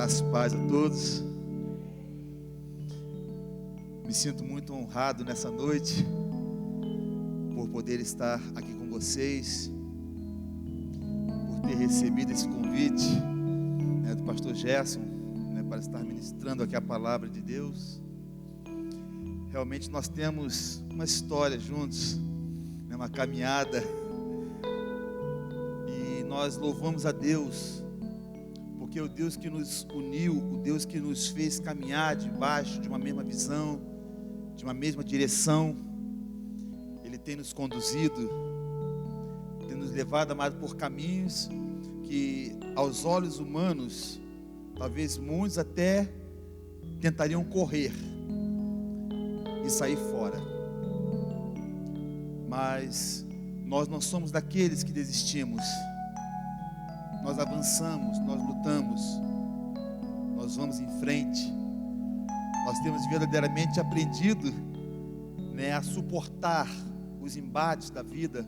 Graças e paz a todos. Me sinto muito honrado nessa noite por poder estar aqui com vocês, por ter recebido esse convite, do pastor Gerson, para estar ministrando aqui a palavra de Deus. Realmente nós temos uma história juntos, uma caminhada, e nós louvamos a Deus, porque o Deus que nos uniu, o Deus que nos fez caminhar debaixo de uma mesma visão, de uma mesma direção, Ele tem nos conduzido, tem nos levado, amado, por caminhos que aos olhos humanos, talvez muitos até tentariam correr e sair fora, mas nós não somos daqueles que desistimos. Nós avançamos, nós lutamos, nós vamos em frente. Nós temos verdadeiramente aprendido, a suportar os embates da vida,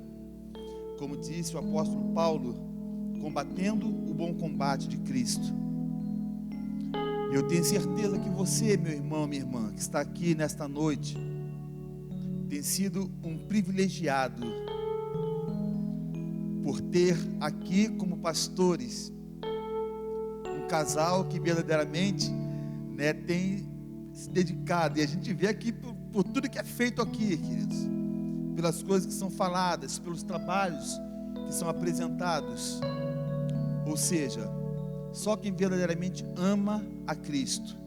como disse o apóstolo Paulo, combatendo o bom combate de Cristo. Eu tenho certeza que você, meu irmão, minha irmã, que está aqui nesta noite, tem sido um privilegiado por ter aqui como pastores um casal que verdadeiramente tem se dedicado, e a gente vê aqui por tudo que é feito aqui, queridos, pelas coisas que são faladas, pelos trabalhos que são apresentados. Ou seja, só quem verdadeiramente ama a Cristo,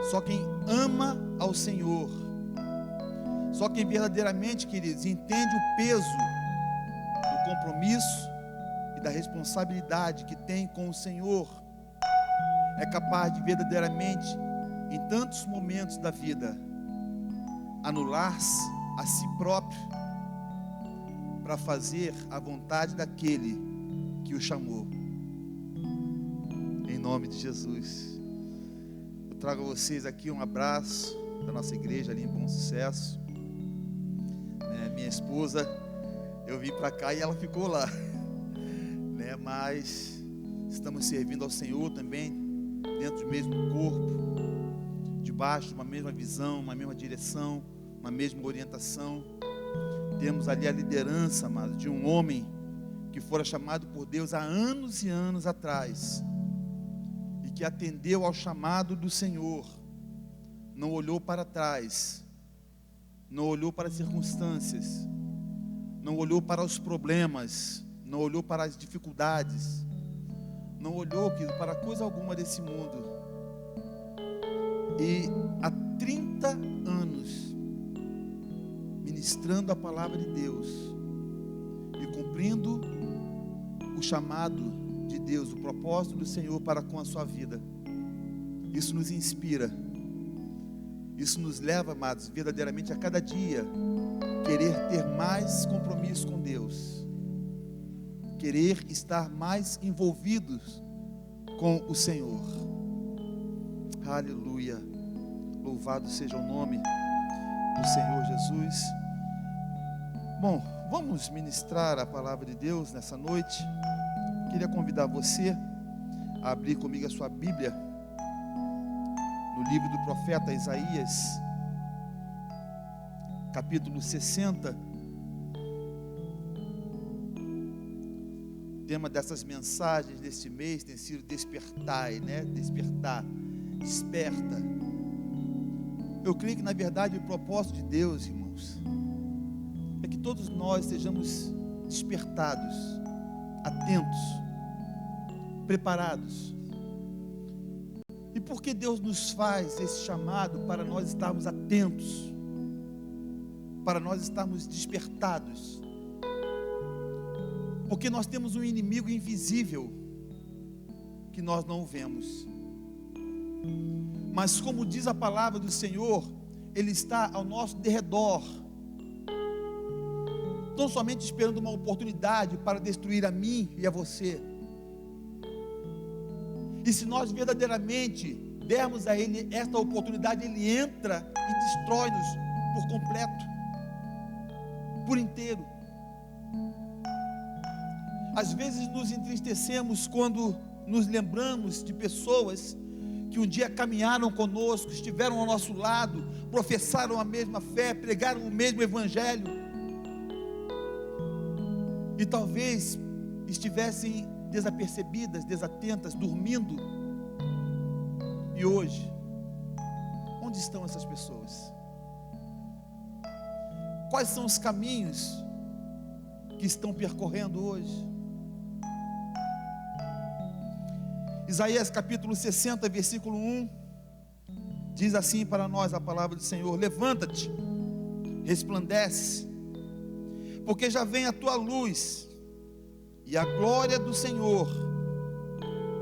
só quem ama ao Senhor, só quem verdadeiramente, queridos, entende o peso do compromisso e da responsabilidade que tem com o Senhor, é capaz de verdadeiramente, em tantos momentos da vida, anular-se a si próprio para fazer a vontade daquele que o chamou. Em nome de Jesus, eu trago a vocês aqui um abraço da nossa igreja ali em Bom Sucesso. Minha esposa, eu vim para cá e ela ficou lá, mas estamos servindo ao Senhor também, dentro do mesmo corpo, debaixo de uma mesma visão, uma mesma direção, uma mesma orientação. Temos ali a liderança, amado, de um homem que fora chamado por Deus há anos e anos atrás, e que atendeu ao chamado do Senhor, não olhou para trás, não olhou para as circunstâncias, não olhou para os problemas, não olhou para as dificuldades, não olhou para coisa alguma desse mundo. E há 30 anos ministrando a palavra de Deus e cumprindo o chamado de Deus, o propósito do Senhor para com a sua vida. Isso nos inspira, isso nos leva, amados, verdadeiramente a cada dia querer ter mais compromisso com Deus, querer estar mais envolvidos com o Senhor. Aleluia, louvado seja o nome do Senhor Jesus. Bom, vamos ministrar a palavra de Deus nessa noite. Queria convidar você a abrir comigo a sua Bíblia no livro do profeta Isaías, capítulo 60. O tema dessas mensagens deste mês tem sido despertar, despertar, desperta. Eu creio que na verdade o propósito de Deus, irmãos, é que todos nós sejamos despertados, atentos, preparados. E por que Deus nos faz esse chamado? Para nós estarmos atentos, para nós estarmos despertados, porque nós temos um inimigo invisível que nós não vemos, mas como diz a palavra do Senhor, Ele está ao nosso derredor, não somente esperando uma oportunidade para destruir a mim e a você. E se nós verdadeiramente dermos a Ele esta oportunidade, Ele entra e destrói-nos por completo, por inteiro. Às vezes nos entristecemos quando nos lembramos de pessoas que um dia caminharam conosco, estiveram ao nosso lado, professaram a mesma fé, pregaram o mesmo evangelho, e talvez estivessem desapercebidas, desatentas, dormindo. E hoje, onde estão essas pessoas? Quais são os caminhos que estão percorrendo hoje? Isaías capítulo 60, versículo 1, diz assim para nós a palavra do Senhor: levanta-te, resplandece, porque já vem a tua luz, e a glória do Senhor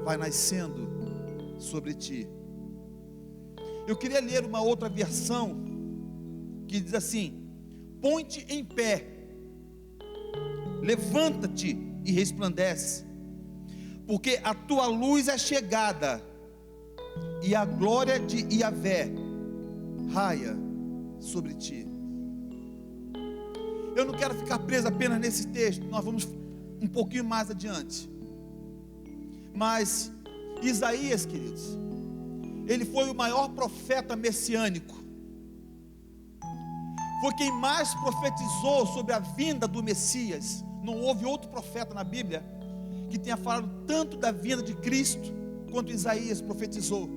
vai nascendo sobre ti. Eu queria ler uma outra versão, que diz assim: põe-te em pé, levanta-te e resplandece, porque a tua luz é chegada, e a glória de Yahvé raia sobre ti. Eu não quero ficar preso apenas nesse texto, nós vamos um pouquinho mais adiante. Mas Isaías, queridos, ele foi o maior profeta messiânico, foi quem mais profetizou sobre a vinda do Messias. Não houve outro profeta na Bíblia que tenha falado tanto da vinda de Cristo quanto Isaías profetizou.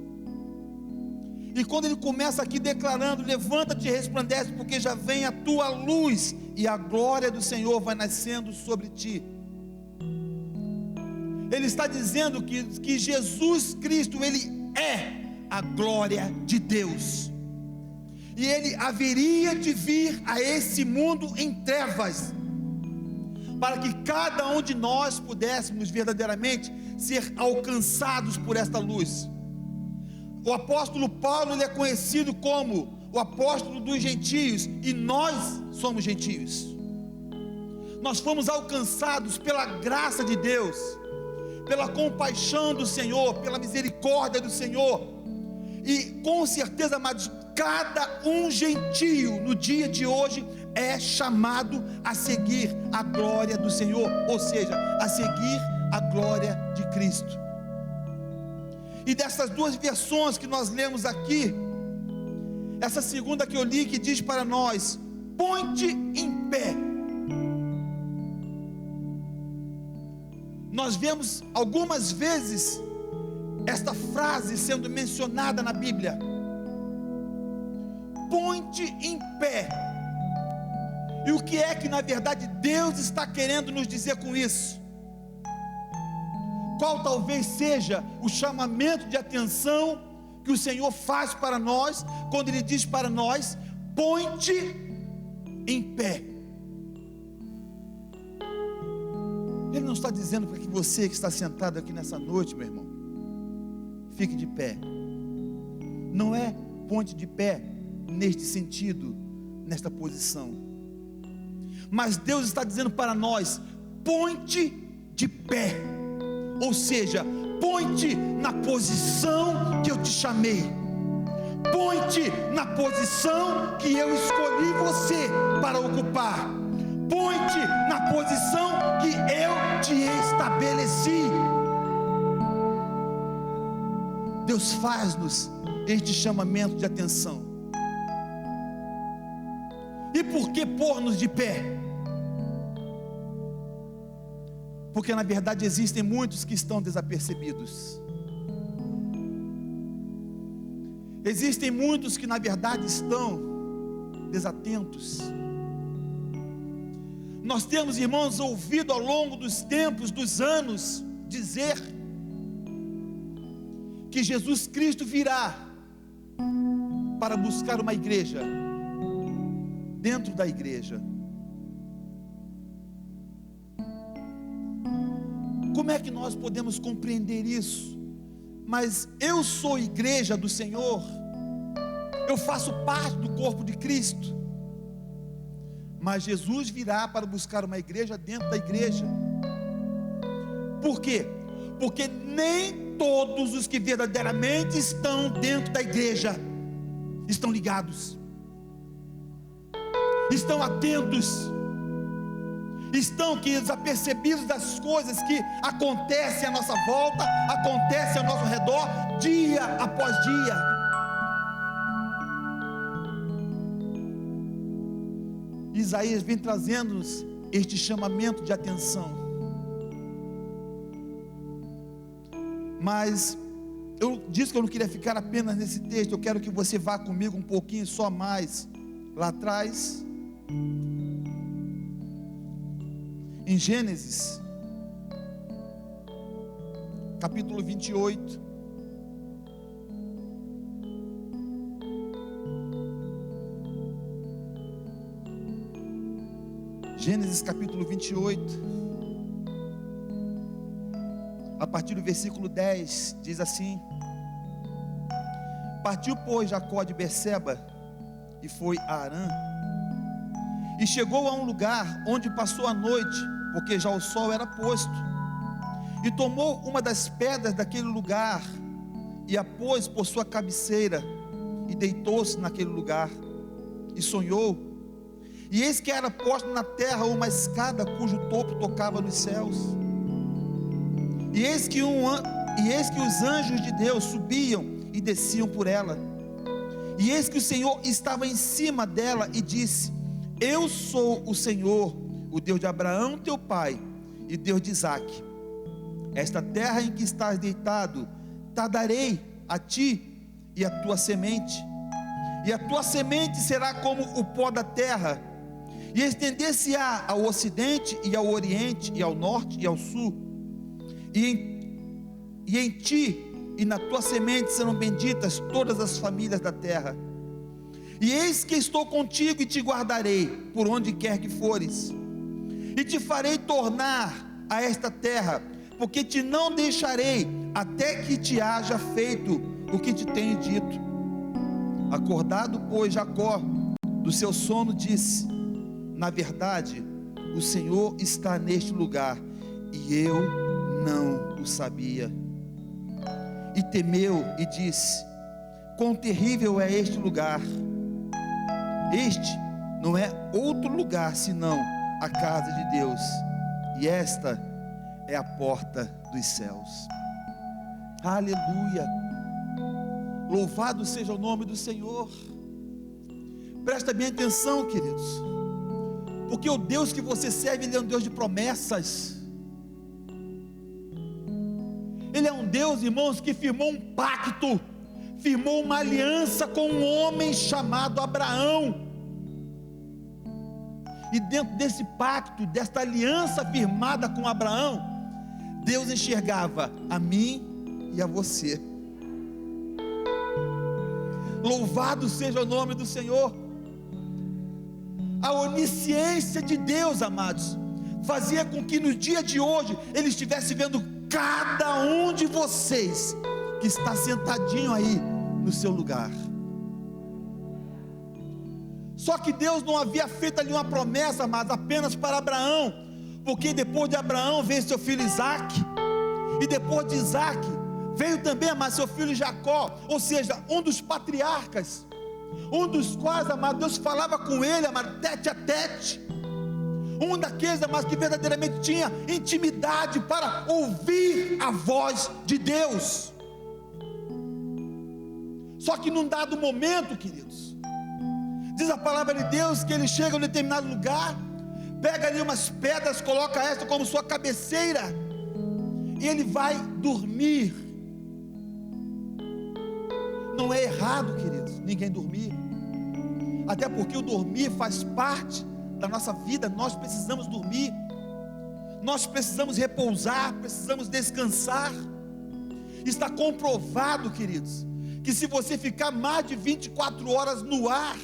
E quando ele começa aqui declarando: levanta-te e resplandece, porque já vem a tua luz, e a glória do Senhor vai nascendo sobre ti. Ele está dizendo que Jesus Cristo, ele é a glória de Deus, e ele haveria de vir a esse mundo em trevas, para que cada um de nós pudéssemos verdadeiramente ser alcançados por esta luz. O apóstolo Paulo, ele é conhecido como o apóstolo dos gentios, e nós somos gentios. Nós fomos alcançados pela graça de Deus, pela compaixão do Senhor, pela misericórdia do Senhor. E com certeza, amados, cada um gentio no dia de hoje é chamado a seguir a glória do Senhor, ou seja, a seguir a glória de Cristo. E dessas duas versões que nós lemos aqui, essa segunda que eu li, que diz para nós: põe-te em pé. Nós vemos algumas vezes esta frase sendo mencionada na Bíblia: põe-te em pé. E o que é que na verdade Deus está querendo nos dizer com isso? Qual talvez seja o chamamento de atenção que o Senhor faz para nós, quando Ele diz para nós: põe-te em pé? Ele não está dizendo para que você que está sentado aqui nessa noite, meu irmão, fique de pé. Não é ponte de pé neste sentido, nesta posição. Mas Deus está dizendo para nós: põe-te de pé. Ou seja, põe-te na posição que eu te chamei. Põe-te na posição que eu escolhi você para ocupar. Põe-te na posição que eu te estabeleci. Deus faz-nos este chamamento de atenção. E por que pôr-nos de pé? Porque na verdade existem muitos que estão desapercebidos. Existem muitos que na verdade estão desatentos. Nós temos, irmãos, ouvido ao longo dos tempos, dos anos, dizer que Jesus Cristo virá para buscar uma igreja dentro da igreja. Como é que nós podemos compreender isso? Mas eu sou igreja do Senhor, eu faço parte do corpo de Cristo, mas Jesus virá para buscar uma igreja dentro da igreja. Por quê? Porque nem todos os que verdadeiramente estão dentro da igreja estão ligados, estão atentos. estão, queridos, apercebidos das coisas que acontecem à nossa volta, acontecem ao nosso redor, dia após dia. Isaías vem trazendo-nos este chamamento de atenção. Mas eu disse que eu não queria ficar apenas nesse texto. Eu quero que você vá comigo um pouquinho só mais lá atrás, em Gênesis capítulo 28. Gênesis capítulo 28, a partir do versículo 10, diz assim: Partiu, pois, Jacó de Berseba e foi a Harã, e chegou a um lugar onde passou a noite, porque já o sol era posto, e tomou uma das pedras daquele lugar, e a pôs por sua cabeceira, e deitou-se naquele lugar, e sonhou, e eis que era posta na terra uma escada, cujo topo tocava nos céus, e eis que os anjos de Deus subiam e desciam por ela, e eis que o Senhor estava em cima dela, e disse: Eu sou o Senhor, o Deus de Abraão teu pai, e Deus de Isaque. Esta terra em que estás deitado, te darei a ti e a tua semente, e a tua semente será como o pó da terra, e estender-se-á ao ocidente e ao oriente, e ao norte e ao sul, e em ti e na tua semente serão benditas todas as famílias da terra. E eis que estou contigo e te guardarei por onde quer que fores, e te farei tornar a esta terra, porque te não deixarei até que te haja feito o que te tenho dito. Acordado, pois, Jacó do seu sono, disse: Na verdade, o Senhor está neste lugar, e eu não o sabia. E temeu e disse: Quão terrível é este lugar! Este não é outro lugar senão a casa de Deus, e esta é a porta dos céus. Aleluia! Louvado seja o nome do Senhor. Presta bem atenção, queridos, porque o Deus que você serve, Ele é um Deus de promessas. Ele é um Deus, irmãos, que firmou um pacto, firmou uma aliança com um homem chamado Abraão. E dentro desse pacto, desta aliança firmada com Abraão, Deus enxergava a mim e a você. Louvado seja o nome do Senhor. A onisciência de Deus, amados, fazia com que no dia de hoje Ele estivesse vendo cada um de vocês que está sentadinho aí no seu lugar. Só que Deus não havia feito ali uma promessa, mas apenas para Abraão, porque depois de Abraão veio seu filho Isaque, e depois de Isaque veio também, amado, seu filho Jacó, ou seja, um dos patriarcas, um dos quais, amado, Deus falava com ele, amado, tete a tete, um daqueles, amado, que verdadeiramente tinha intimidade para ouvir a voz de Deus. Só que num dado momento, queridos, diz a palavra de Deus que ele chega em um determinado lugar, pega ali umas pedras, coloca esta como sua cabeceira, e ele vai dormir. Não é errado, queridos, ninguém dormir, até porque o dormir faz parte da nossa vida. Nós precisamos dormir, nós precisamos repousar, precisamos descansar. Está comprovado, queridos, que se você ficar mais de 24 horas no ar,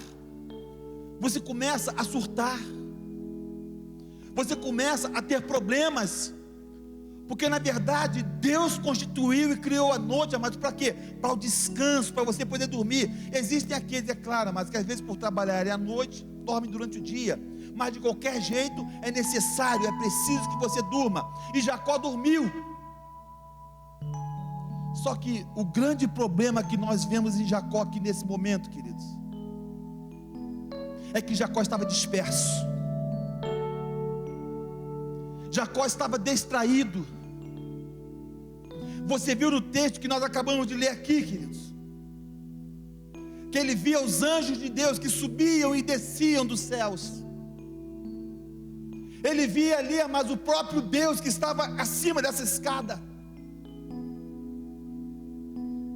você começa a surtar, você começa a ter problemas, porque na verdade Deus constituiu e criou a noite, amados, para quê? Para o descanso, para você poder dormir. Existem aqueles, é claro, mas que às vezes por trabalhar à noite, dormem durante o dia, mas de qualquer jeito é necessário, é preciso que você durma, e Jacó dormiu. Só que o grande problema que nós vemos em Jacó aqui nesse momento, queridos, é que Jacó estava disperso. Jacó estava distraído. Você viu no texto que nós acabamos de ler aqui, queridos, que ele via os anjos de Deus que subiam e desciam dos céus. Ele via ali, mas o próprio Deus que estava acima dessa escada.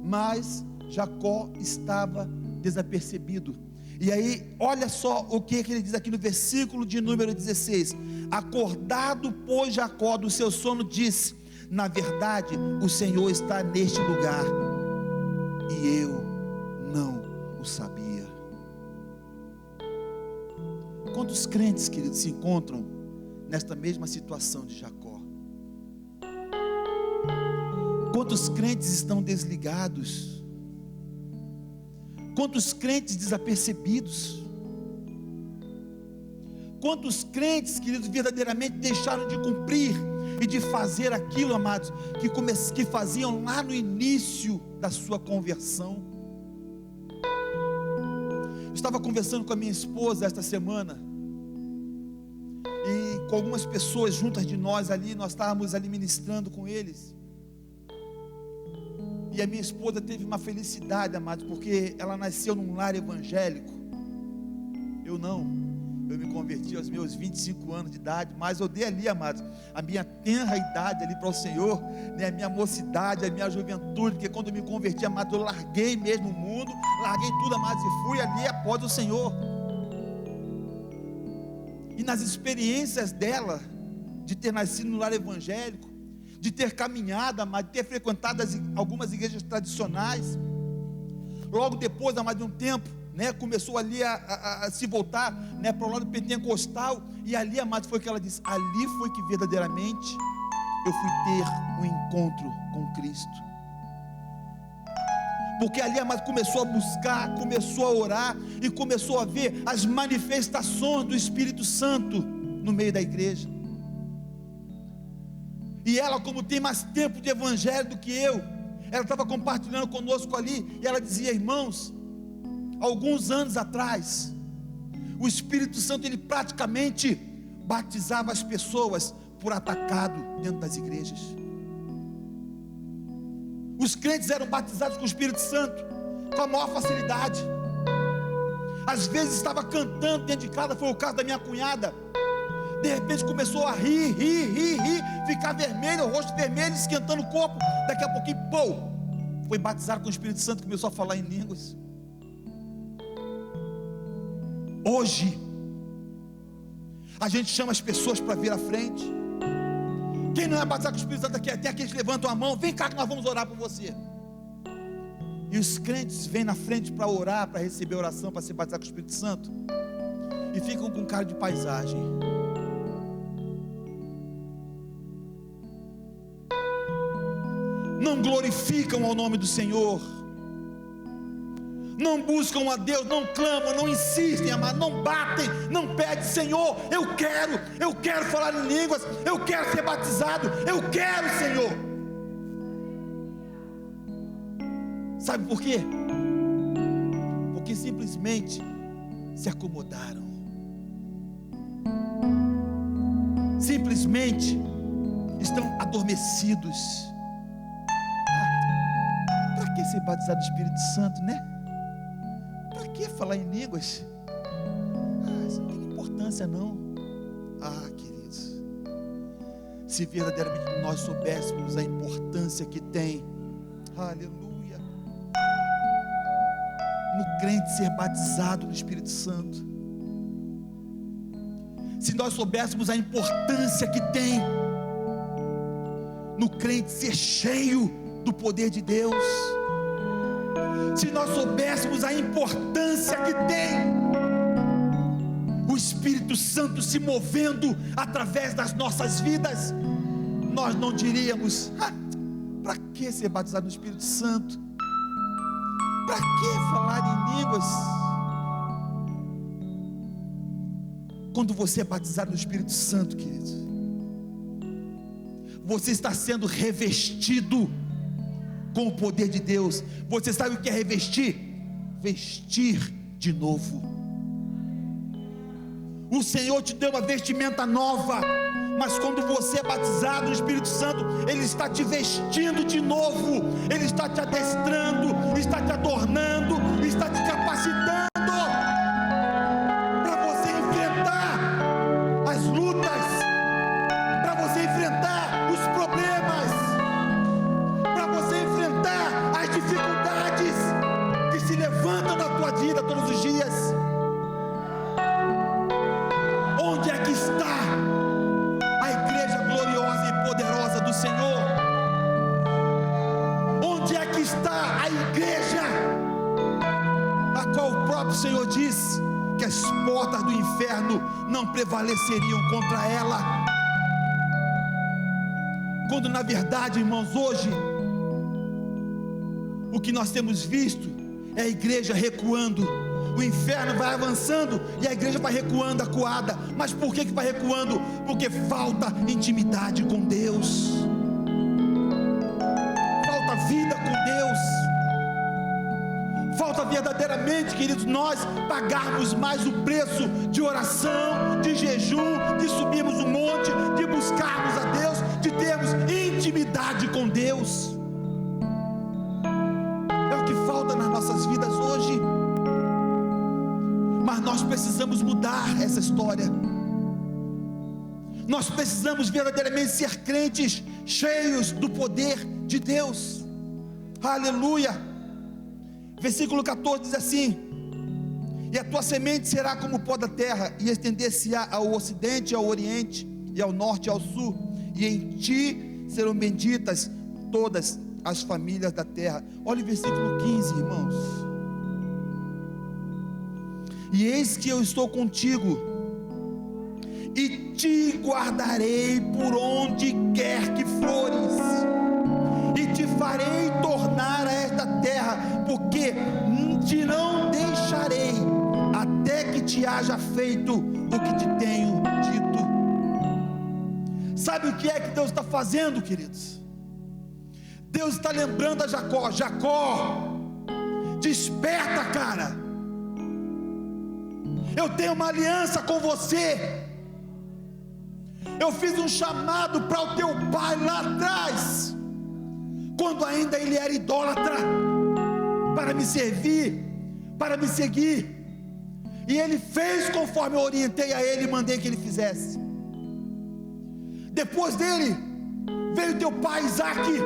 Mas Jacó estava desapercebido. E aí, olha só o que ele diz aqui no versículo de número 16: acordado, pois, Jacó do seu sono, disse: na verdade, o Senhor está neste lugar, e eu não o sabia. Quantos crentes, queridos, se encontram nesta mesma situação de Jacó? Quantos crentes estão desligados? Quantos crentes desapercebidos? Quantos crentes, queridos, verdadeiramente deixaram de cumprir e de fazer aquilo, amados, que faziam lá no início da sua conversão? Eu estava conversando com a minha esposa esta semana, e com algumas pessoas juntas de nós ali, nós estávamos ali ministrando com eles. E a minha esposa teve uma felicidade, amados, porque ela nasceu num lar evangélico. Eu não. Eu me converti aos meus 25 anos de idade, mas eu dei ali, amados, a minha tenra idade ali para o Senhor, né, a minha mocidade, a minha juventude, porque quando eu me converti, amados, eu larguei mesmo o mundo, larguei tudo, amados, e fui ali após o Senhor. E nas experiências dela, de ter nascido no lar evangélico, de ter caminhado, amado, de ter frequentado algumas igrejas tradicionais, logo depois, amado, de um tempo, né, começou ali a se voltar, né, para o lado pentecostal, e ali, amado, foi que ela disse: ali foi que verdadeiramente eu fui ter um encontro com Cristo. Porque ali, amado, começou a buscar, começou a orar, e começou a ver as manifestações do Espírito Santo no meio da igreja. E ela, como tem mais tempo de evangelho do que eu, ela estava compartilhando conosco ali, e ela dizia: irmãos, alguns anos atrás, o Espírito Santo, ele praticamente batizava as pessoas por atacado dentro das igrejas. Os crentes eram batizados com o Espírito Santo com a maior facilidade. Às vezes estava cantando dentro de casa, foi o caso da minha cunhada. De repente começou a rir, ficar vermelho, o rosto vermelho, esquentando o corpo. Daqui a pouquinho, foi batizado com o Espírito Santo, começou a falar em línguas. Hoje, a gente chama as pessoas para vir à frente. Quem não é batizado com o Espírito Santo aqui, tem aqueles que levantam a mão: vem cá que nós vamos orar por você. E os crentes vêm na frente para orar, para receber oração, para ser batizado com o Espírito Santo, e ficam com cara de paisagem. Não glorificam ao nome do Senhor, não buscam a Deus, não clamam, não insistem, amado, não batem, não pedem: Senhor, eu quero falar em línguas, eu quero ser batizado, eu quero, Senhor. Sabe por quê? Porque simplesmente se acomodaram, simplesmente estão adormecidos. Para que ser batizado do Espírito Santo, né? Para que falar em línguas? Isso não tem importância não. Queridos, se verdadeiramente nós soubéssemos a importância que tem, aleluia, no crente ser batizado no Espírito Santo, se nós soubéssemos a importância que tem no crente ser cheio do poder de Deus, se nós soubéssemos a importância que tem o Espírito Santo se movendo através das nossas vidas, nós não diríamos: para que ser batizado no Espírito Santo? Para que falar em línguas? Quando você é batizado no Espírito Santo, querido, você está sendo revestido com o poder de Deus. Você sabe o que é revestir? Vestir de novo. O Senhor te deu uma vestimenta nova, Mas quando você é batizado no Espírito Santo, Ele está te vestindo de novo, Ele está te adestrando, está te adornando, está te capacitando para você enfrentar as lutas, para você enfrentar os problemas, para você enfrentar as dificuldades que se levantam na tua vida todos os dias. Onde é que está a igreja gloriosa e poderosa do Senhor? Onde é que está a igreja a qual o próprio Senhor disse que as portas do inferno não prevaleceriam contra ela? Quando na verdade, irmãos, hoje o que nós temos visto é a igreja recuando. O inferno vai avançando e a igreja vai recuando, acuada. Mas por que vai recuando? Porque falta intimidade com Deus, falta vida com Deus, falta verdadeiramente, queridos, nós pagarmos mais o preço de oração, de jejum, de subirmos um monte, de buscarmos a Deus, de termos intimidade com Deus. É o que falta nas nossas vidas hoje. Mas nós precisamos mudar essa história. Nós precisamos verdadeiramente ser crentes cheios do poder de Deus. Aleluia. Versículo 14 diz assim: e a tua semente será como o pó da terra, e estender-se-á ao ocidente, ao oriente, e ao norte e ao sul, e em ti serão benditas todas as famílias da terra. Olha o versículo 15, irmãos. E eis que eu estou contigo, e te guardarei por onde quer que fores, e te farei tornar a esta terra, porque te não deixarei, até que te haja feito o que te tenho dito. Sabe o que é que Deus está fazendo, queridos? Deus está lembrando a Jacó: Jacó, desperta, cara. Eu tenho uma aliança com você. Eu fiz um chamado para o teu pai lá atrás, quando ainda ele era idólatra, para me servir, para me seguir. E ele fez conforme eu orientei a ele e mandei que ele fizesse. Depois dele veio teu pai Isaque,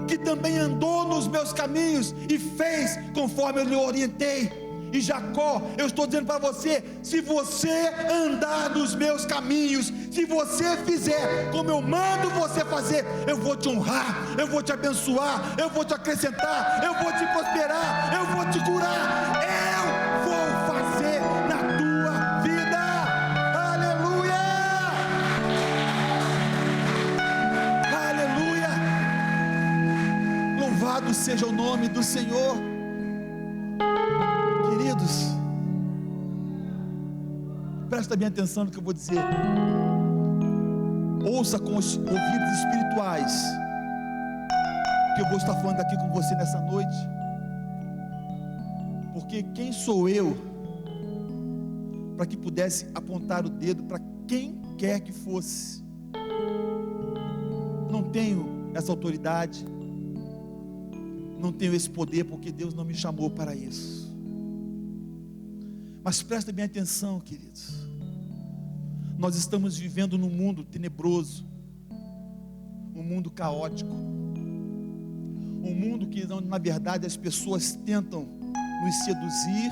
que também andou nos meus caminhos e fez conforme eu lhe orientei. E Jacó, eu estou dizendo para você: se você andar nos meus caminhos, se você fizer como eu mando você fazer, eu vou te honrar, eu vou te abençoar, eu vou te acrescentar, eu vou te prosperar, eu vou te curar, eu vou fazer na tua vida. Aleluia, aleluia. Louvado seja o nome do Senhor. Queridos, presta bem atenção no que eu vou dizer. Ouça com os ouvidos espirituais que eu vou estar falando aqui com você nessa noite. Porque quem sou eu para que pudesse apontar o dedo para quem quer que fosse? Não tenho essa autoridade, não tenho esse poder, porque Deus não me chamou para isso. Mas presta bem atenção, queridos. Nós estamos vivendo num mundo tenebroso, um mundo caótico, um mundo que na verdade as pessoas tentam nos seduzir,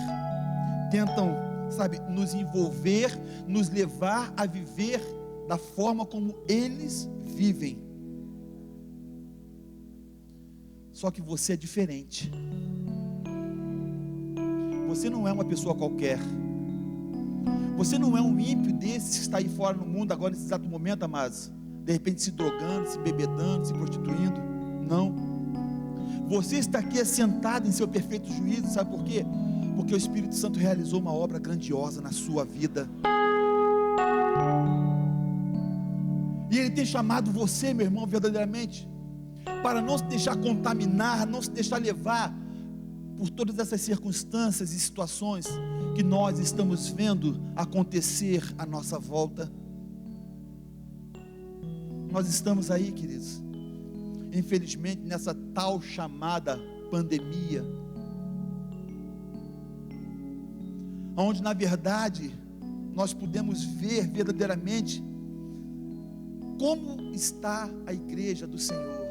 tentam, nos envolver, nos levar a viver da forma como eles vivem. Só que você é diferente. Você não é uma pessoa qualquer. Você não é um ímpio desses que está aí fora no mundo agora nesse exato momento, amados, de repente se drogando, se bebedando, se prostituindo. Não. Você está aqui assentado em seu perfeito juízo. Sabe por quê? Porque o Espírito Santo realizou uma obra grandiosa na sua vida. E Ele tem chamado você, meu irmão, verdadeiramente, para não se deixar contaminar, não se deixar levar por todas essas circunstâncias e situações que nós estamos vendo acontecer à nossa volta. Nós estamos aí, queridos, infelizmente nessa tal chamada pandemia, onde na verdade nós podemos ver verdadeiramente como está a igreja do Senhor.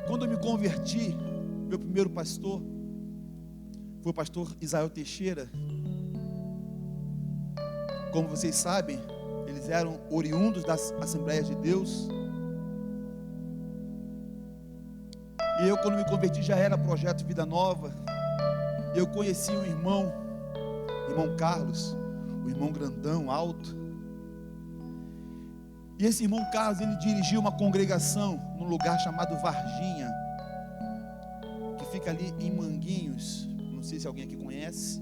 Quando eu me converti, meu primeiro pastor foi o pastor Israel Teixeira. Como vocês sabem, eles eram oriundos das Assembleias de Deus. E eu, quando me converti, já era projeto Vida Nova. Eu conheci um irmão Carlos, o irmão grandão, alto. E esse irmão Carlos, ele dirigia uma congregação num lugar chamado Varginha, que fica ali em Manguinhos. Não sei se alguém aqui conhece.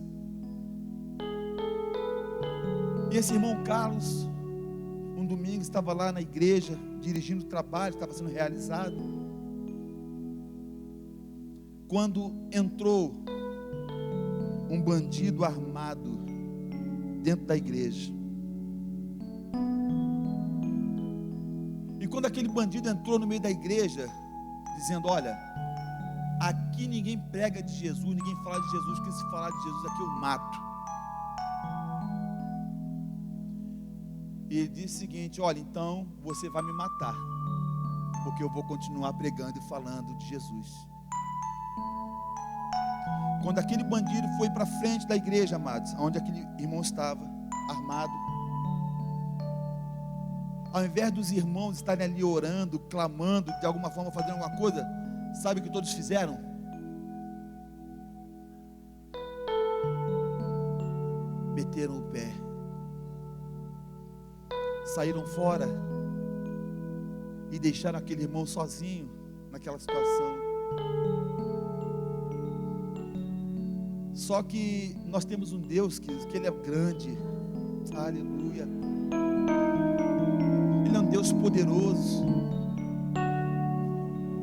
E esse irmão Carlos, um domingo, estava lá na igreja, dirigindo o trabalho, estava sendo realizado, quando entrou um bandido armado dentro da igreja. E quando aquele bandido entrou no meio da igreja, dizendo: olha, aqui ninguém prega de Jesus, ninguém fala de Jesus, porque se falar de Jesus aqui eu mato. E ele disse o seguinte: olha, então você vai me matar, porque eu vou continuar pregando e falando de Jesus. Quando aquele bandido foi para frente da igreja, amados, onde aquele irmão estava, armado, ao invés dos irmãos estarem ali orando, clamando, de alguma forma fazendo alguma coisa, sabe o que todos fizeram? Meteram o pé, saíram fora e deixaram aquele irmão sozinho naquela situação. Só que nós temos um Deus que Ele é grande, aleluia. Ele é um Deus poderoso.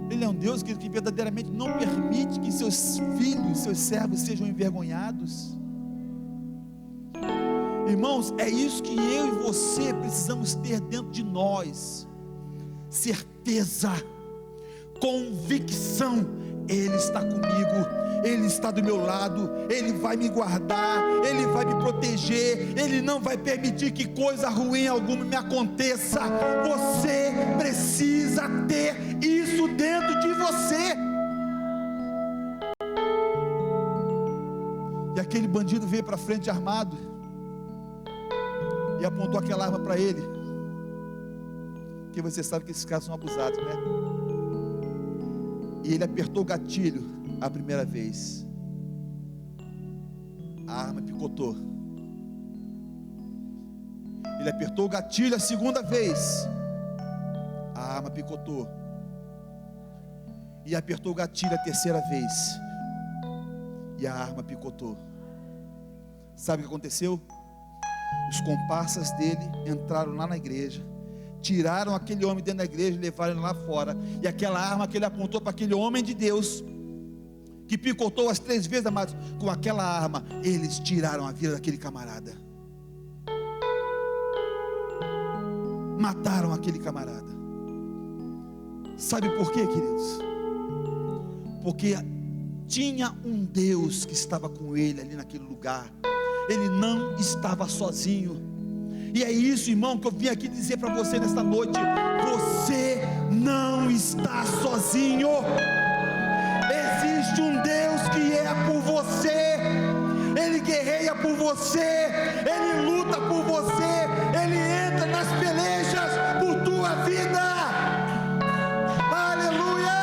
Ele é um Deus que verdadeiramente não permite que seus filhos, seus servos sejam envergonhados. Irmãos, é isso que eu e você precisamos ter dentro de nós: certeza, convicção. Ele está comigo, Ele está do meu lado, Ele vai me guardar, Ele vai me proteger, Ele não vai permitir que coisa ruim alguma me aconteça. Você precisa ter isso dentro de você. E aquele bandido veio para frente armado e apontou aquela arma para ele, porque você sabe que esses caras são abusados, né? E ele apertou o gatilho a primeira vez, a arma picotou. Ele apertou o gatilho a segunda vez, a arma picotou. E apertou o gatilho a terceira vez, e a arma picotou. Sabe o que aconteceu? Os comparsas dele entraram lá na igreja, tiraram aquele homem dentro da igreja e levaram ele lá fora. E aquela arma que ele apontou para aquele homem de Deus, que picotou as 3 vezes, amados, com aquela arma, eles tiraram a vida daquele camarada. Mataram aquele camarada. Sabe por quê, queridos? Porque tinha um Deus que estava com ele ali naquele lugar. Ele não estava sozinho. E é isso, irmão, que eu vim aqui dizer para você nesta noite: você não está sozinho. Existe um Deus que é por você. Ele guerreia por você, Ele luta por você, Ele entra nas pelejas por tua vida. Aleluia!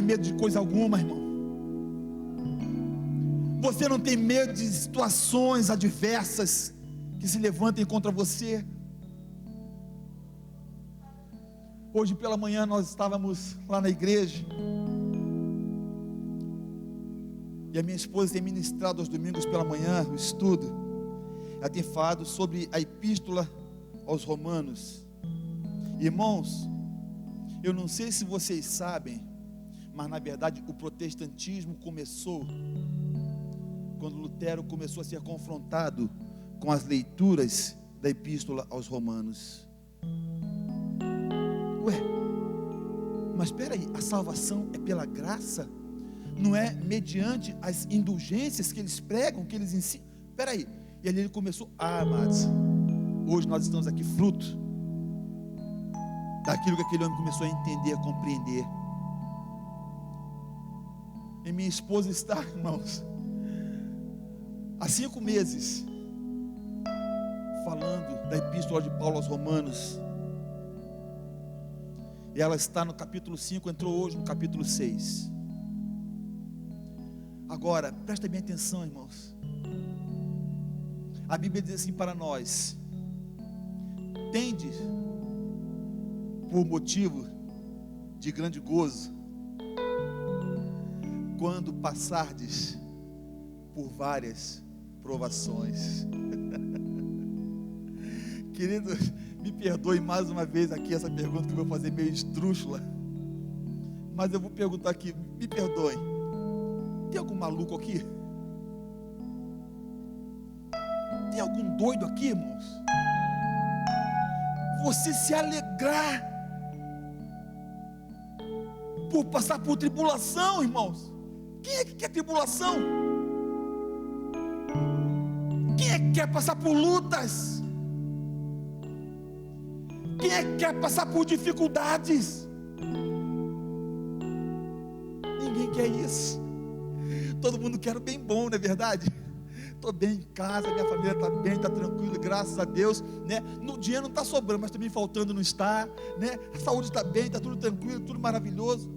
Medo de coisa alguma, irmão. Você não tem medo de situações adversas que se levantem contra você. Hoje pela manhã nós estávamos lá na igreja, e a minha esposa tem ministrado aos domingos pela manhã o estudo. Ela tem falado sobre a epístola aos Romanos. Irmãos, eu não sei se vocês sabem, mas na verdade o protestantismo começou quando Lutero começou a ser confrontado com as leituras da epístola aos Romanos. Ué, mas espera aí, a salvação é pela graça? Não é mediante as indulgências que eles pregam, que eles ensinam? Espera aí, e ali ele começou, amados, hoje nós estamos aqui fruto daquilo que aquele homem começou a entender, a compreender. E minha esposa está, irmãos, há 5 meses falando da epístola de Paulo aos Romanos, e ela está no capítulo 5, entrou hoje no capítulo 6. Agora, presta bem atenção, irmãos. A Bíblia diz assim para nós: tende por motivo de grande gozo quando passardes por várias provações. Querido, me perdoe mais uma vez aqui essa pergunta que eu vou fazer meio estrúxula, mas eu vou perguntar aqui, me perdoe, tem algum maluco aqui? Tem algum doido aqui, irmãos? Você se alegrar por passar por tribulação, irmãos? Quem é que quer tribulação? Quem é que quer passar por lutas? Quem é que quer passar por dificuldades? Ninguém quer isso. Todo mundo quer o bem bom, não é verdade? Estou bem em casa, minha família está bem, está tranquila, graças a Deus, né? No dinheiro não está sobrando, mas também faltando não está, né? A saúde está bem, está tudo tranquilo, tudo maravilhoso.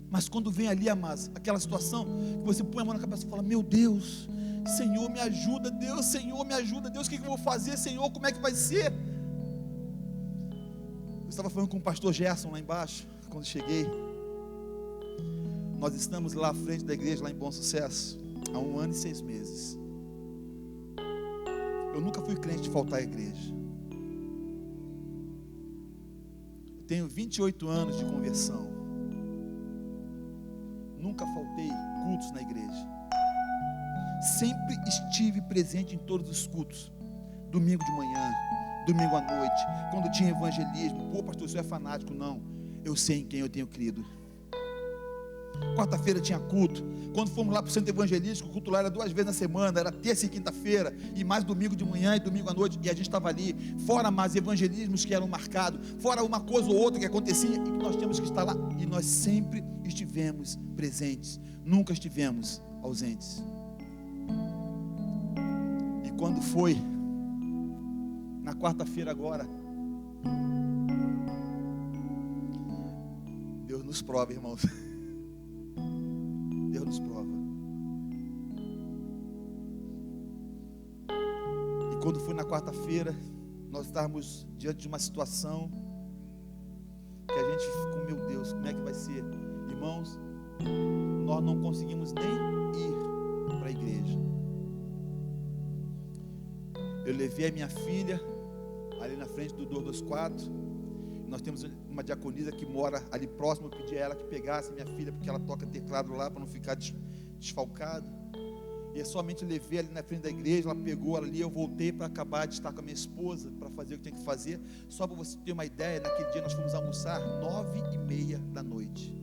Mas quando vem ali, amados, aquela situação que você põe a mão na cabeça e fala: meu Deus, Senhor me ajuda, Deus, Senhor me ajuda, Deus, o que eu vou fazer, Senhor, como é que vai ser? Eu estava falando com o pastor Gerson lá embaixo, quando cheguei. Nós estamos lá à frente da igreja, lá em Bom Sucesso, há 1 ano e 6 meses. Eu nunca fui crente de faltar à igreja. Eu tenho 28 anos de conversão. Nunca faltei cultos na igreja. Sempre estive presente em todos os cultos. Domingo de manhã, domingo à noite, quando tinha evangelismo. Pô, pastor, você é fanático? Não, eu sei em quem eu tenho crido. Quarta-feira tinha culto. Quando fomos lá para o centro evangelístico, o culto lá era 2 vezes na semana, era terça e quinta-feira, e mais domingo de manhã e domingo à noite, e a gente estava ali, fora mais evangelismos que eram marcados, fora uma coisa ou outra que acontecia, e que nós tínhamos que estar lá, e nós sempre estivemos presentes, nunca estivemos ausentes. E quando foi na quarta-feira agora, Deus nos prova, irmãos. Deus nos prova. E quando foi na quarta-feira, nós estávamos diante de uma situação que a gente ficou: meu Deus, como é que vai ser? Irmãos, nós não conseguimos nem ir para a igreja. Eu levei a minha filha ali na frente do 224. Nós temos uma diaconisa que mora ali próximo. Eu pedi a ela que pegasse minha filha, porque ela toca teclado lá, para não ficar desfalcado. E eu somente levei ali na frente da igreja. Ela pegou ali, eu voltei para acabar de estar com a minha esposa, para fazer o que tem que fazer. Só para você ter uma ideia, naquele dia nós fomos almoçar 9h30 da noite.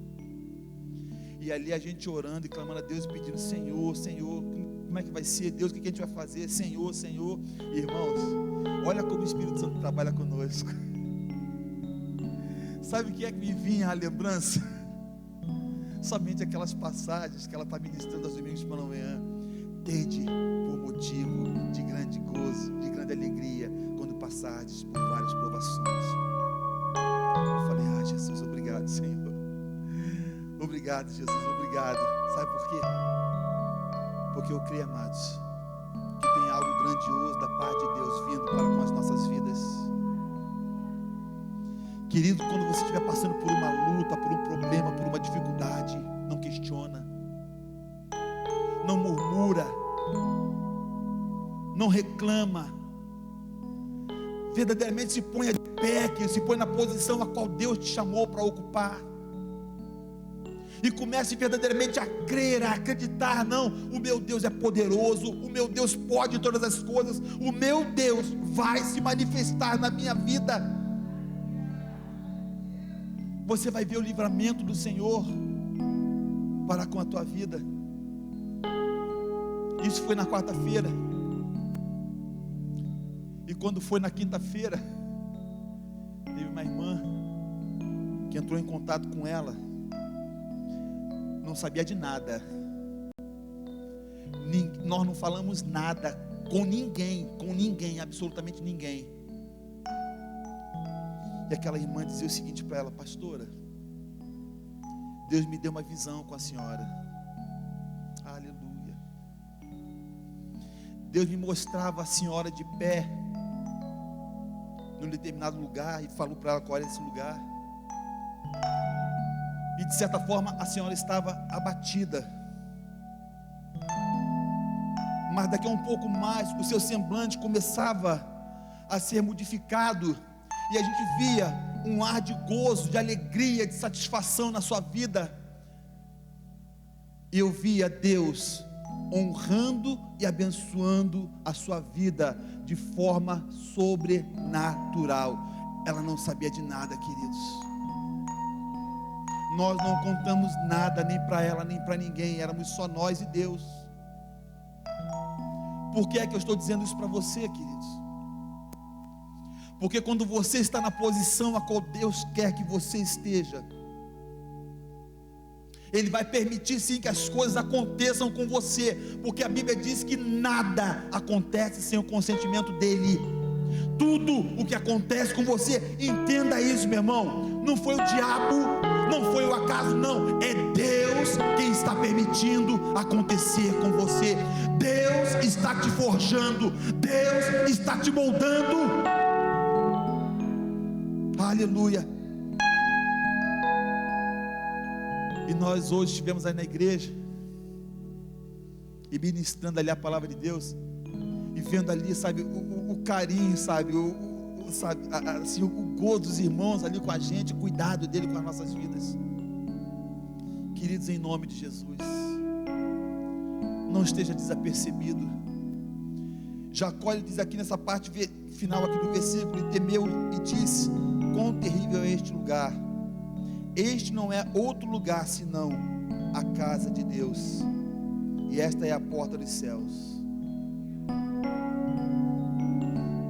E ali a gente orando e clamando a Deus, pedindo: Senhor, Senhor, como é que vai ser? Deus, o que a gente vai fazer? Senhor, Senhor. Irmãos, olha como o Espírito Santo trabalha conosco. Sabe o que é que me vinha à lembrança? Somente aquelas passagens que ela está ministrando aos domingos pela manhã. Tende por motivo de grande gozo, de grande alegria, quando passardes por várias provações. Eu falei: Jesus, obrigado, Senhor. Obrigado, Jesus, obrigado. Sabe por quê? Porque eu creio, amados, que tem algo grandioso da parte de Deus vindo para com as nossas vidas. Querido, quando você estiver passando por uma luta, por um problema, por uma dificuldade, não questiona, não murmura, não reclama, verdadeiramente se ponha de pé, que se põe na posição a qual Deus te chamou para ocupar, e comece verdadeiramente a crer, a acreditar. Não, o meu Deus é poderoso, o meu Deus pode todas as coisas, o meu Deus vai se manifestar na minha vida. Você vai ver o livramento do Senhor para com a tua vida. Isso foi na quarta-feira, e quando foi na quinta-feira, teve uma irmã que entrou em contato com ela, não sabia de nada, nós não falamos nada com ninguém, absolutamente ninguém, e aquela irmã dizia o seguinte para ela: pastora, Deus me deu uma visão com a senhora, aleluia, Deus me mostrava a senhora de pé, num determinado lugar, e falou para ela qual era esse lugar, e de certa forma a senhora estava abatida, mas daqui a um pouco mais, o seu semblante começava a ser modificado, e a gente via um ar de gozo, de alegria, de satisfação na sua vida, e eu via Deus honrando e abençoando a sua vida de forma sobrenatural. Ela não sabia de nada, queridos, nós não contamos nada, nem para ela, nem para ninguém, éramos só nós e Deus. Por que é que eu estou dizendo isso para você, queridos? Porque quando você está na posição a qual Deus quer que você esteja, Ele vai permitir sim que as coisas aconteçam com você, porque a Bíblia diz que nada acontece sem o consentimento dEle. Tudo o que acontece com você, entenda isso, meu irmão, não foi o diabo, não foi o acaso, não, é Deus quem está permitindo acontecer com você. Deus está te forjando, Deus está te moldando, aleluia. E nós hoje estivemos aí na igreja, e ministrando ali a palavra de Deus, e vendo ali, sabe, o carinho, sabe, assim, o gozo dos irmãos ali com a gente, o cuidado dele com as nossas vidas. Queridos, em nome de Jesus, não esteja desapercebido. Jacó, ele diz aqui nessa parte final aqui do versículo: e temeu e disse: quão terrível é este lugar, este não é outro lugar senão a casa de Deus, e esta é a porta dos céus.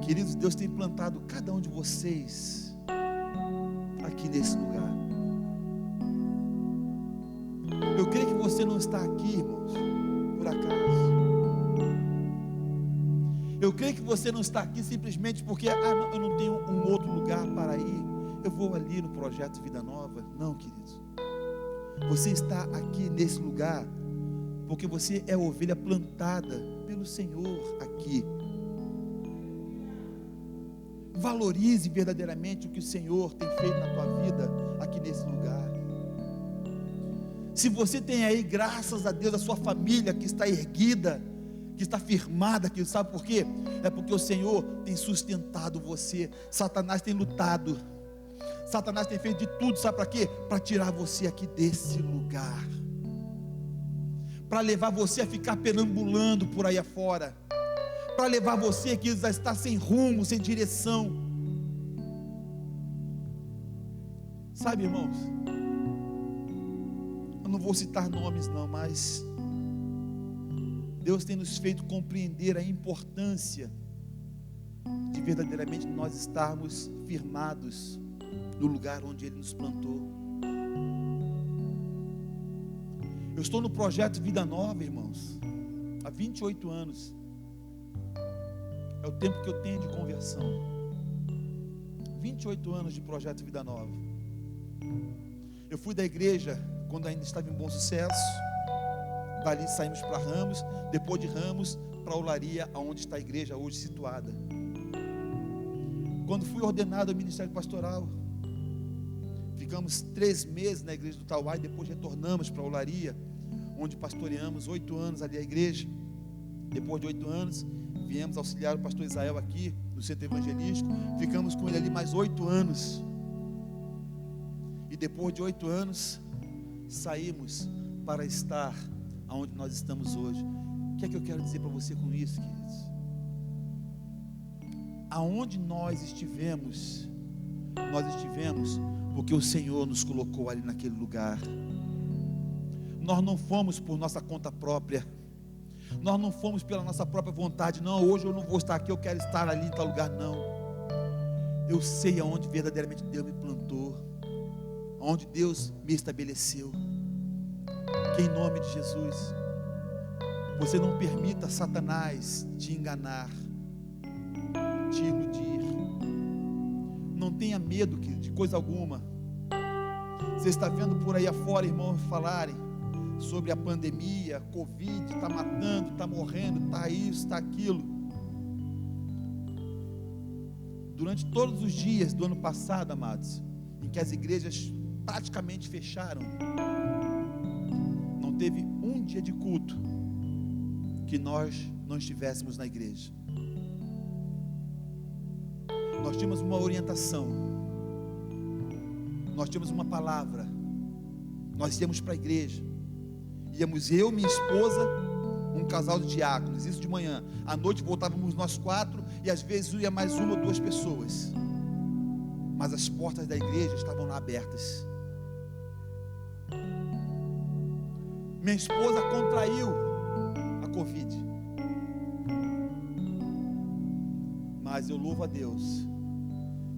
Queridos, Deus tem plantado cada um de vocês aqui nesse lugar. Eu creio que você não está aqui, irmãos, por acaso. Eu creio que você não está aqui simplesmente porque eu não tenho um outro lugar para ir, eu vou ali no projeto Vida Nova. Não, queridos, você está aqui nesse lugar porque você é ovelha plantada pelo Senhor aqui. Valorize verdadeiramente o que o Senhor tem feito na tua vida aqui nesse lugar. Se você tem aí, graças a Deus, a sua família que está erguida, que está firmada aqui, sabe por quê? É porque o Senhor tem sustentado você. Satanás tem lutado, Satanás tem feito de tudo, sabe para quê? Para tirar você aqui desse lugar, para levar você a ficar perambulando por aí afora, para levar você aqui a estar sem rumo, sem direção. Sabe, irmãos, eu não vou citar nomes não, mas Deus tem nos feito compreender a importância de verdadeiramente nós estarmos firmados no lugar onde Ele nos plantou. Eu estou no projeto Vida Nova, irmãos, há 28 anos. É o tempo que eu tenho de conversão. 28 anos de projeto Vida Nova. Eu fui da igreja quando ainda estava em Bom Sucesso. Dali saímos para Ramos. Depois de Ramos, para Olaria, onde está a igreja hoje situada. Quando fui ordenado ao ministério pastoral, Ficamos 3 meses na igreja do Tauá e depois retornamos para a Olaria, onde pastoreamos 8 anos ali a igreja. Depois de 8 anos, viemos auxiliar o pastor Israel aqui no centro evangelístico. Ficamos com ele ali mais 8 anos. E depois de 8 anos, saímos para estar onde nós estamos hoje. O que é que eu quero dizer para você com isso, queridos? Aonde nós estivemos porque o Senhor nos colocou ali naquele lugar. Nós não fomos por nossa conta própria, nós não fomos pela nossa própria vontade. Não, hoje eu não vou estar aqui, eu quero estar ali em tal lugar. Não, eu sei aonde verdadeiramente Deus me plantou, aonde Deus me estabeleceu. Que em nome de Jesus, você não permita Satanás te enganar, te iludir. Não tenha medo de coisa alguma. Você está vendo por aí afora irmãos falarem sobre a pandemia, Covid, está matando, está morrendo, está isso, está aquilo. Durante todos os dias do ano passado, amados, em que as igrejas praticamente fecharam, não teve um dia de culto que nós não estivéssemos na igreja. Nós tínhamos uma orientação, nós tínhamos uma palavra, nós íamos para a igreja, íamos eu, minha esposa, um casal de diáconos, isso de manhã. À noite voltávamos nós 4, e às vezes ia mais 1 ou 2 pessoas, mas as portas da igreja estavam lá abertas. Minha esposa contraiu a Covid, mas eu louvo a Deus,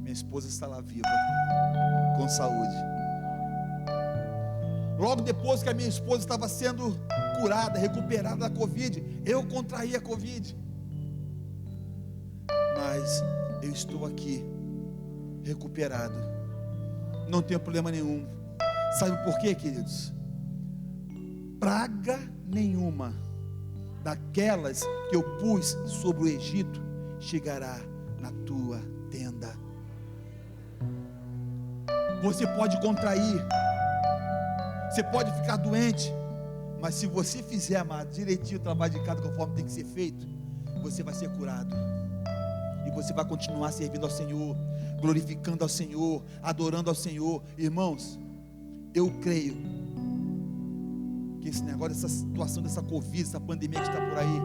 minha esposa está lá viva, com saúde. Logo depois que a minha esposa estava sendo curada, recuperada da Covid, eu contraí a Covid, mas eu estou aqui, recuperado, não tenho problema nenhum. Sabe por quê, queridos? Praga nenhuma daquelas que eu pus sobre o Egito chegará na tua tenda. Você pode contrair, você pode ficar doente, mas se você fizer, amado, direitinho o trabalho de casa conforme tem que ser feito, você vai ser curado, e você vai continuar servindo ao Senhor, glorificando ao Senhor, adorando ao Senhor. Irmãos, eu creio que esse negócio, essa situação dessa Covid, essa pandemia que está por aí,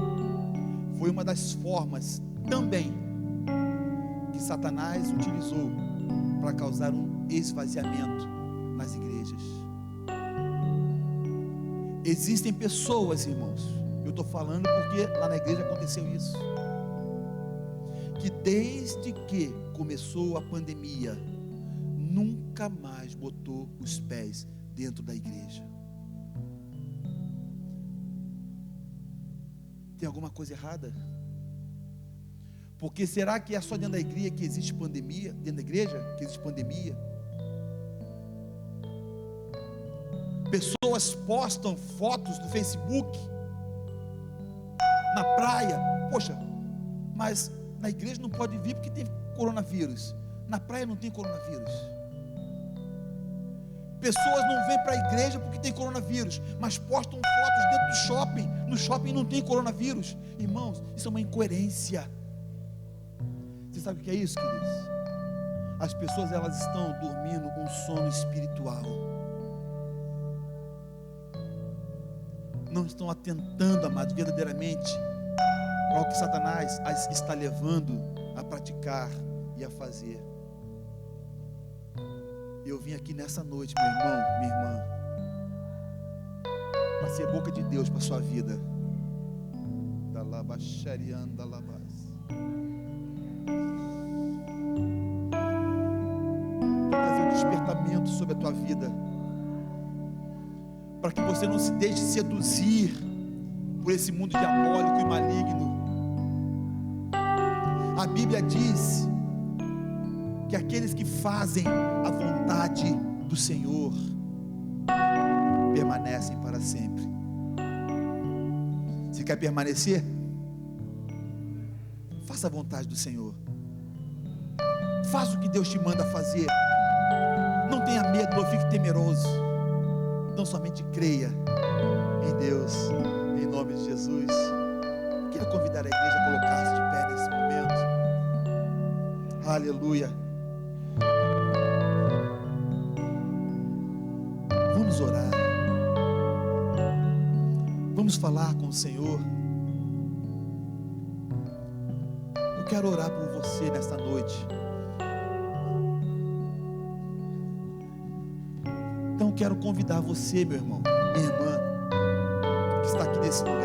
foi uma das formas também que Satanás utilizou para causar um esvaziamento nas igrejas. Existem pessoas, irmãos, eu estou falando porque lá na igreja aconteceu isso, que desde que começou a pandemia, nunca mais botou os pés dentro da igreja. Tem alguma coisa errada? Porque será que é só dentro da igreja que existe pandemia? Dentro da igreja que existe pandemia? Pessoas postam fotos no Facebook, na praia. Poxa, mas na igreja não pode vir porque tem coronavírus. Na praia não tem coronavírus. Pessoas não vêm para a igreja porque tem coronavírus, mas postam fotos dentro do shopping. No shopping não tem coronavírus. Irmãos, isso é uma incoerência. Você sabe o que é isso, queridos? As pessoas, elas estão dormindo um sono espiritual, não estão atentando, amados, verdadeiramente para o que Satanás as está levando a praticar e a fazer. Eu vim aqui nessa noite, meu irmão, minha irmã, para ser boca de Deus para a sua vida. Trazer um despertamento sobre a tua vida, para que você não se deixe seduzir por esse mundo diabólico e maligno. A Bíblia diz que aqueles que fazem a vontade do Senhor permanecem para sempre. Você quer permanecer? Faça a vontade do Senhor. Faça o que Deus te manda fazer. Não tenha medo, não fique temeroso. Então somente creia em Deus, em nome de Jesus. Quero convidar a igreja a colocar-se de pé nesse momento. Aleluia. Vamos orar. Vamos falar com o Senhor. Eu quero orar por você nesta noite. Então quero convidar você, meu irmão, minha irmã, que está aqui nesse lugar.